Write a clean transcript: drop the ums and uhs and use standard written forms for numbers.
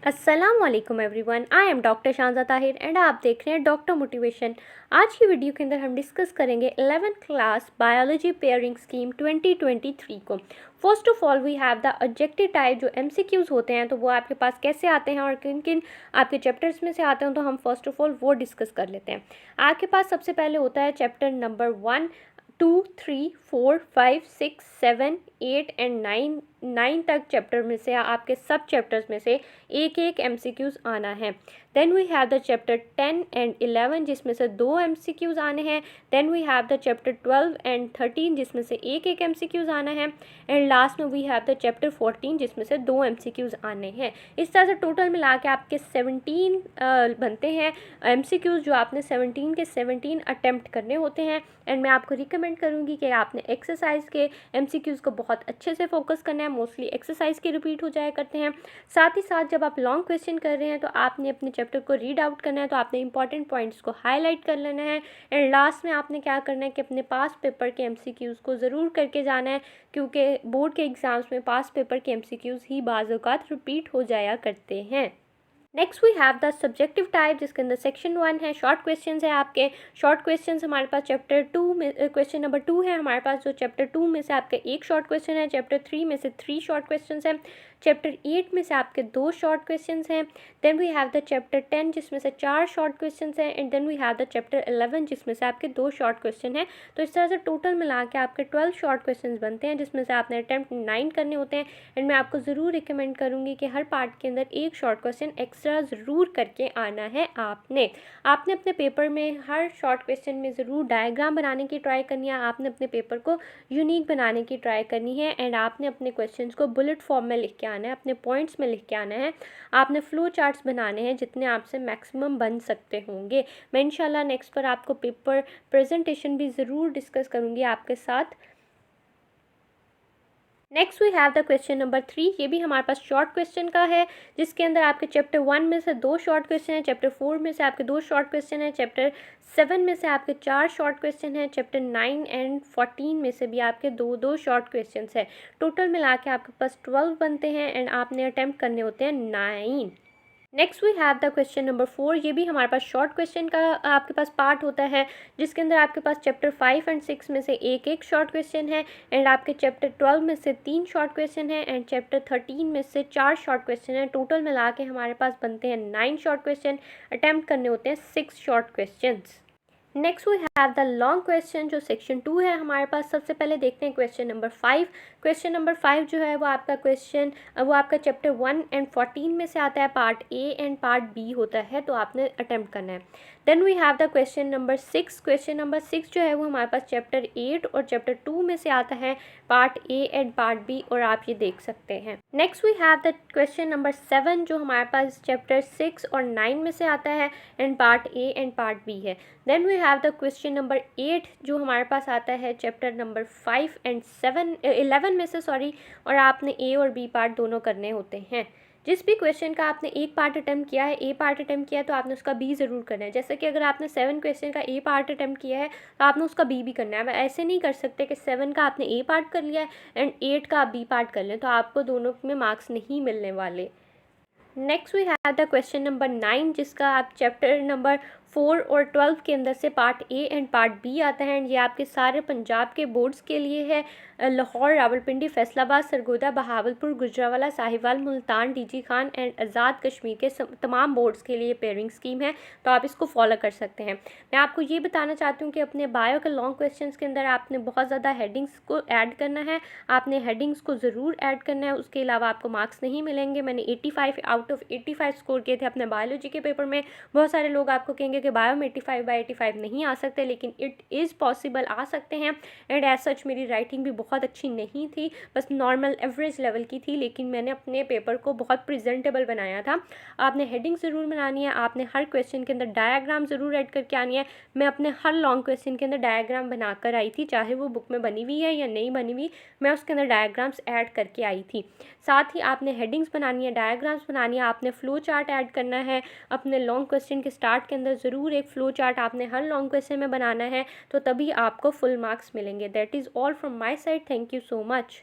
अस्सलाम वालेकुम everyone, I am doctor Shanza Tahir and आप देख रहे हैं डॉक्टर मोटिवेशन। आज की वीडियो के अंदर हम डिस्कस करेंगे 11th class biology pairing scheme 2023 को। First of all we have the objective type. जो MCQs होते हैं तो वो आपके पास कैसे आते हैं और किन किन आपके चैप्टर्स में से आते हैं, तो हम फर्स्ट ऑफ ऑल वो डिस्कस कर लेते हैं। आपके पास सबसे पहले होता है चैप्टर नंबर 1, 2, 3, 4, 5, 6, 7, 8 एंड 9 तक चैप्टर में से आपके सब चैप्टर्स में से एक एक MCQs आना है। Then we have the chapter 10 and 11 जिसमें से 2 MCQs आने हैं। Then we have the chapter 12 and 13 जिसमें से एक एक MCQs आना है। एंड लास्ट में वी हैव द चैप्टर 14 जिसमें से 2 MCQs आने हैं। इस तरह से टोटल मिला के आपके 17 बनते हैं MCQs, जो आपने 17 के 17 अटैम्प्ट करने होते हैं। एंड मैं आपको रिकमेंड करूँगी कि आपने एक्सरसाइज के MCQs को बहुत अच्छे से फोकस करना है। मोस्टली एक्सरसाइज के रिपीट हो जाया करते हैं। साथ ही साथ जब आप लॉन्ग क्वेश्चन कर रहे हैं तो आपने अपने चैप्टर को रीड आउट करना है, तो आपने इंपॉर्टेंट पॉइंट्स को हाईलाइट कर लेना है। एंड लास्ट में आपने क्या करना है कि अपने पास पेपर के MCQs को ज़रूर करके जाना है, क्योंकि बोर्ड के एग्ज़ाम्स में पास पेपर के MCQs ही बाज़ औक़ात रिपीट हो जाया करते हैं। Next we have the subjective type, जिसके अंदर सेक्शन 1 है, शॉर्ट क्वेश्चंस है। आपके शॉर्ट क्वेश्चंस हमारे पास चैप्टर 2 में क्वेश्चन नंबर 2 है हमारे पास, जो चैप्टर 2 में से आपके एक शॉर्ट क्वेश्चन है। चैप्टर 3 में से 3 शॉर्ट क्वेश्चंस हैं। चैप्टर 8 में से आपके 2 शॉर्ट क्वेश्चंस हैं। Then we have the chapter 10 जिसमें से 4 शॉर्ट क्वेश्चंस हैं। And then we have the chapter 11 जिसमें से आपके 2 शॉर्ट क्वेश्चन हैं। तो इस तरह से टोटल मिला के आपके 12 शॉर्ट क्वेश्चंस बनते हैं, जिसमें से आपने अटैम्प्ट 9 करने होते हैं। एंड मैं आपको ज़रूर रिकमेंड करूँगी कि हर पार्ट के अंदर एक शॉर्ट क्वेश्चन एक्स्ट्रा ज़रूर करके आना है। आपने अपने पेपर में हर शॉर्ट क्वेश्चन में ज़रूर डायग्राम बनाने की ट्राई करनी है। आपने अपने पेपर को यूनिक बनाने की ट्राई करनी है। एंड आपने अपने क्वेश्चंस को बुलेट फॉर्म में लिख के आना है, अपने पॉइंट्स में लिख के आना है। आपने फ्लो चार्ट्स बनाने हैं जितने आपसे मैक्सिमम बन सकते होंगे। मैं इंशाल्लाह नेक्स्ट पर आपको पेपर प्रेजेंटेशन भी ज़रूर डिस्कस करूँगी आपके साथ। Next we have the question number 3। ये भी हमारे पास शॉर्ट क्वेश्चन का है, जिसके अंदर आपके चैप्टर 1 में से 2 शॉर्ट क्वेश्चन हैं। चैप्टर 4 में से आपके 2 शॉर्ट क्वेश्चन हैं। चैप्टर 7 में से आपके 4 शॉर्ट क्वेश्चन हैं। चैप्टर 9 एंड 14 में से भी आपके 2 शॉर्ट क्वेश्चन हैं। टोटल मिला के आपके पास 12 बनते हैं एंड आपने अटैम्प्ट करने होते हैं 9। Next we have the question number 4। ये भी हमारे पास शॉर्ट क्वेश्चन का आपके पास पार्ट होता है, जिसके अंदर आपके पास चैप्टर 5 एंड 6 में से एक एक शॉर्ट क्वेश्चन है। एंड आपके चैप्टर 12 में से 3 शॉर्ट क्वेश्चन है। एंड चैप्टर 13 में से 4 शॉर्ट क्वेश्चन है। टोटल मिला के हमारे पास बनते हैं 9 शॉर्ट क्वेश्चन। अटैम्प्ट करने होते हैं 6 short question. Next we have the long question, जो सेक्शन 2 है हमारे पास। सबसे पहले देखते हैं क्वेश्चन नंबर 5। क्वेश्चन नंबर 5 जो है वो आपका चैप्टर 1 एंड 14 में से आता है। Part A and part B होता है, तो आपने अटैम्प्ट करना है। Then we have the question number 6। Question number 6 जो है वो हमारे पास चैप्टर 8 और चैप्टर 2 में से आता है, part A and part B, और आप ये देख सकते हैं। Next we have the question number 7 जो हमारे पास चैप्टर 6 और 9 में से आता है and part A and part B है। Then we have the question number 8 जो हमारे पास आता है चैप्टर नंबर 5 एंड 11 में से, और आपने A और B पार्ट दोनों करने होते हैं। जिस भी क्वेश्चन का आपने एक पार्ट अटैम्प्ट किया है, A पार्ट अटैम्प्ट किया है, तो आपने उसका B ज़रूर करना है। जैसे कि अगर आपने 7 क्वेश्चन का A पार्ट अटैम्प्ट किया है तो आपने उसका B भी करना है। अब ऐसे नहीं कर सकते कि 7 का आपने A पार्ट कर लिया है एंड 8 का आप B पार्ट कर लें, तो आपको दोनों में मार्क्स नहीं मिलने वाले। Next we have the question number 9, जिसका आप चैप्टर नंबर 4 और 12 के अंदर से part A and part B आता है। एंड ये आपके सारे पंजाब के बोर्ड्स के लिए है। लाहौर, रावलपिंडी, फैसलाबाद, सरगोदा, बहावलपुर, गुजरावाला, साहिवाल, मुल्तान, डीजी खान एंड आज़ाद कश्मीर के तमाम बोर्ड्स के लिए पेयरिंग स्कीम है, तो आप इसको फॉलो कर सकते हैं। मैं आपको ये बताना चाहती हूँ कि अपने बायो के लॉन्ग क्वेश्चंस के अंदर आपने बहुत ज़्यादा हेडिंग्स को ऐड करना है। आपने हेडिंग्स को ज़रूर ऐड करना है, उसके अलावा आपको मार्क्स नहीं मिलेंगे। मैंने 85 आउट ऑफ 85 स्कोर किए थे अपने बायोलॉजी के पेपर में। बहुत सारे लोग आपको कहेंगे कि बायो में 85/85 नहीं आ सकते, लेकिन इट इज़ पॉसिबल, आ सकते हैं। एंड एज सच मेरी राइटिंग भी बहुत अच्छी नहीं थी, बस नॉर्मल एवरेज लेवल की थी, लेकिन मैंने अपने पेपर को बहुत प्रेजेंटेबल बनाया था। आपने हेडिंग ज़रूर बनानी है, आपने हर क्वेश्चन के अंदर डायग्राम ज़रूर ऐड करके आनी है। मैं अपने हर लॉन्ग क्वेश्चन के अंदर डायग्राम बनाकर आई थी, चाहे वो बुक में बनी हुई है या नहीं बनी हुई, मैं उसके अंदर डायग्राम्स ऐड करके आई थी। साथ ही आपने हेडिंग्स बनानी है, डायग्राम्स बनानी है, आपने फ्लो चार्ट ऐड करना है। अपने लॉन्ग क्वेश्चन के स्टार्ट के अंदर ज़रूर एक फ्लो चार्ट आपने हर लॉन्ग क्वेश्चन में बनाना है, तो तभी आपको फुल मार्क्स मिलेंगे। That is all from my side. Thank you so much.